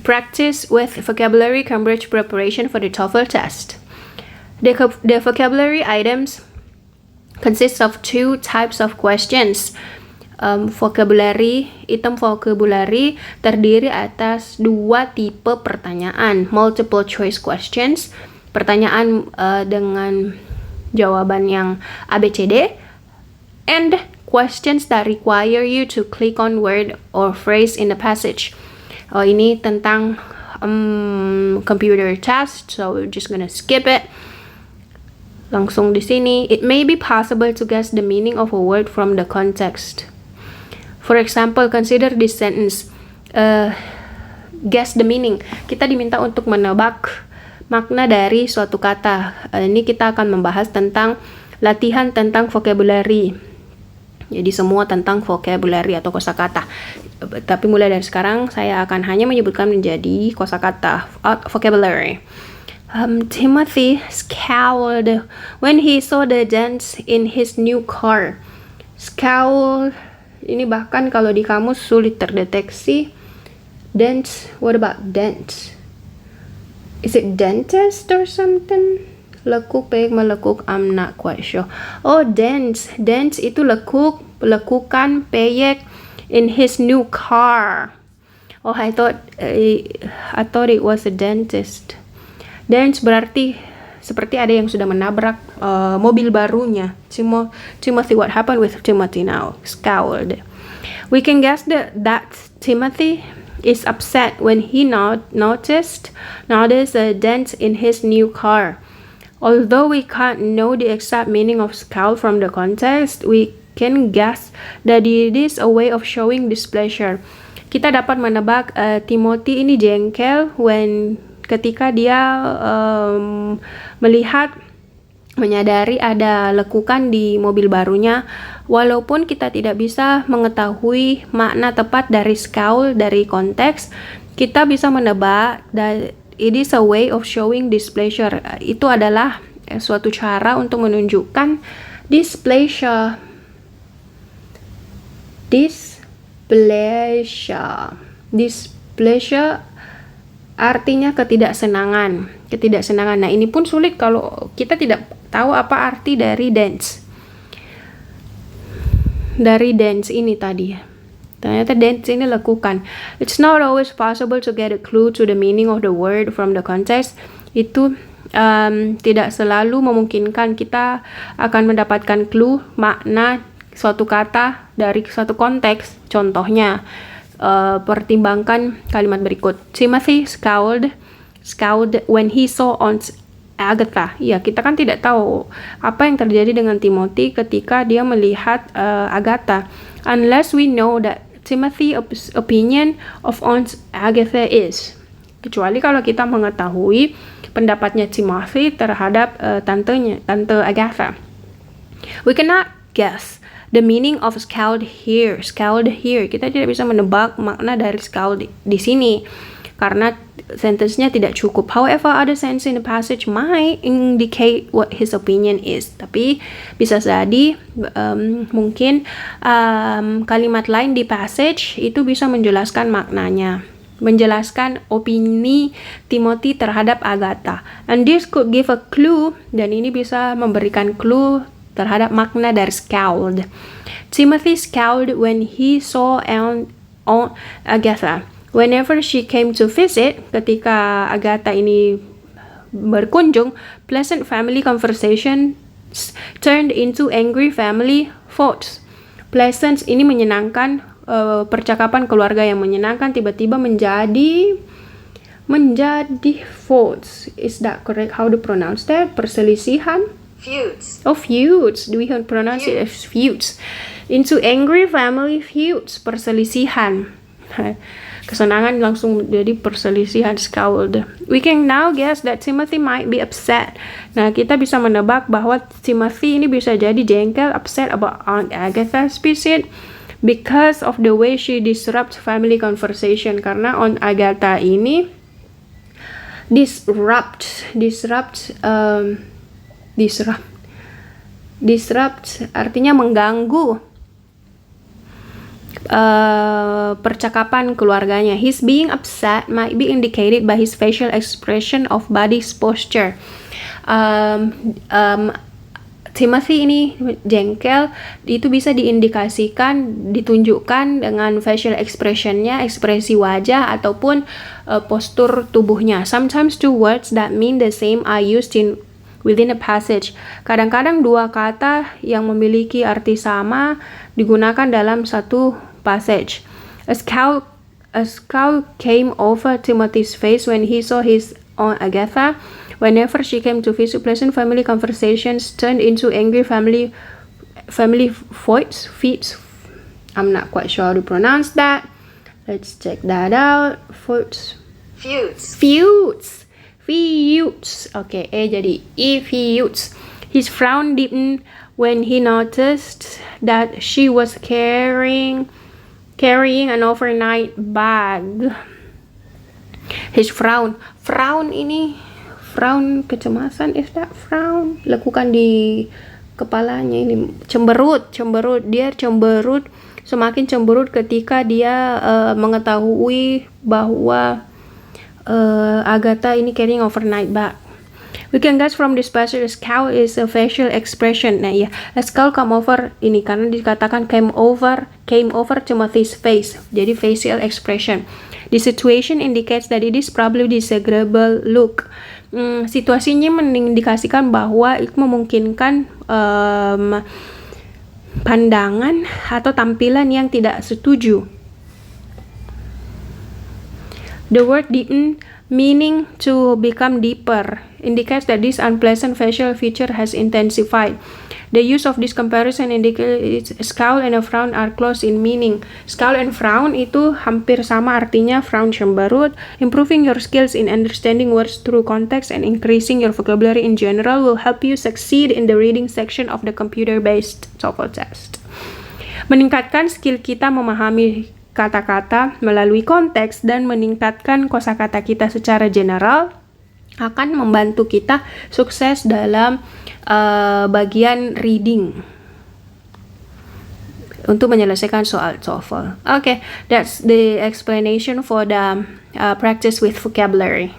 Practice with vocabulary Cambridge preparation for the TOEFL test. The vocabulary items consists of two types of questions. Item vocabulary terdiri atas dua tipe pertanyaan, multiple choice questions, pertanyaan dengan jawaban yang ABCD, and questions that require you to click on word or phrase in the passage. Ini tentang computer test, so we're just gonna skip it. Langsung di sini, it may be possible to guess the meaning of a word from the context. For example, consider this sentence. Guess the meaning. Kita diminta untuk menebak makna dari suatu kata. Ini kita akan membahas tentang latihan tentang vocabulary. Jadi semua tentang vocabulary atau kosakata. Tapi mulai dari sekarang saya akan hanya menyebutkan menjadi kosakata vocabulary. Timothy scowled when he saw the dents in his new car. Scowl ini bahkan kalau di kamus sulit terdeteksi. Dents, what about dents? Is it dentist or something? Lekuk, peyek, melekuk, I'm not quite sure. Oh, dents. Dents itu lekuk, lekukan, peyek in his new car. Oh, I thought it was a dentist. Dents berarti seperti ada yang sudah menabrak mobil barunya. Timothy, what happened with Timothy now? Scowled. We can guess that Timothy is upset when he noticed a dent in his new car. Although we can't know the exact meaning of scowl from the context, we can guess that it is a way of showing displeasure. Kita dapat menebak Timothy ini jengkel ketika dia menyadari ada lekukan di mobil barunya. Walaupun kita tidak bisa mengetahui makna tepat dari scowl dari konteks, kita bisa menebak it is a way of showing displeasure. Itu adalah suatu cara untuk menunjukkan displeasure. Displeasure artinya ketidaksenangan. Nah, ini pun sulit kalau kita tidak tahu apa arti dari dents. Dari dents ini tadi. Ternyata dents ini lekukan. It's not always possible to get a clue to the meaning of the word from the context. Itu tidak selalu memungkinkan kita akan mendapatkan clue makna suatu kata dari suatu konteks. Contohnya, pertimbangkan kalimat berikut. Timothy scowled when he saw Aunt Agatha. Ya, kita kan tidak tahu apa yang terjadi dengan Timothy ketika dia melihat Agatha. Unless we know that Timothy's opinion of Aunt Agatha is. Kecuali kalau kita mengetahui pendapatnya Timothy terhadap Tante Agatha. We cannot guess the meaning of scowled here. Kita tidak bisa menebak makna dari scowled di sini karena sentence-nya tidak cukup. However, other sentences in the passage might indicate what his opinion is. Tapi bisa jadi mungkin kalimat lain di passage itu bisa menjelaskan maknanya, menjelaskan opini Timothy terhadap Agatha. And this could give a clue, dan ini bisa memberikan clue terhadap makna dari scowled. Timothy scowled when he saw Aunt Agatha. Whenever she came to visit, ketika Agatha ini berkunjung, pleasant family conversations turned into angry family thoughts. Pleasant ini menyenangkan, percakapan keluarga yang menyenangkan tiba-tiba menjadi thoughts. Is that correct? How to pronounce that? Perselisihan? Feuds. Oh, feuds. Do we pronounce it as feuds? Into angry family feuds. Perselisihan. Kesenangan langsung jadi perselisihan, scowled. We can now guess that Timothy might be upset. Nah, kita bisa menebak bahwa Timothy ini bisa jadi jengkel, upset about Aunt Agatha's visit because of the way she disrupts family conversation. Karena Aunt Agatha ini disrupt artinya mengganggu percakapan keluarganya. His being upset might be indicated by his facial expression of body posture. Timothy ini jengkel, itu bisa diindikasikan, ditunjukkan dengan facial expressionnya, ekspresi wajah ataupun postur tubuhnya. Sometimes two words that mean the same are used within a passage. Kadang-kadang dua kata yang memiliki arti sama digunakan dalam satu passage. A scowl came over Timothy's face when he saw his Aunt Agatha. Whenever she came to visit, pleasant family conversations turned into angry family fights. I'm not quite sure how to pronounce that. Let's check that out. Feuds. Okay, jadi feuds. His frown deepened when he noticed that she was carrying an overnight bag. His frown kecemasan, is that frown? Lekukan di kepalanya ini, cemberut. Dia cemberut, semakin cemberut ketika dia mengetahui bahwa Agatha ini carrying overnight bag. We can guess from this passage, a scowl is a facial expression. Nah ya, a scowl come over ini karena dikatakan came over Timothy's face. Jadi facial expression. The situation indicates that it is probably disagreeable look. Situasinya mengindikasikan bahwa itu memungkinkan pandangan atau tampilan yang tidak setuju. The word deepen, meaning to become deeper, indicates that this unpleasant facial feature has intensified. The use of this comparison indicates scowl and a frown are close in meaning. Scowl and frown itu hampir sama artinya, frown cemberut. Improving your skills in understanding words through context and increasing your vocabulary in general will help you succeed in the reading section of the computer-based TOEFL test. Meningkatkan skill kita memahami kata-kata melalui konteks dan meningkatkan kosakata kita secara general akan membantu kita sukses dalam bagian reading untuk menyelesaikan soal TOEFL. Okay, that's the explanation for the practice with vocabulary.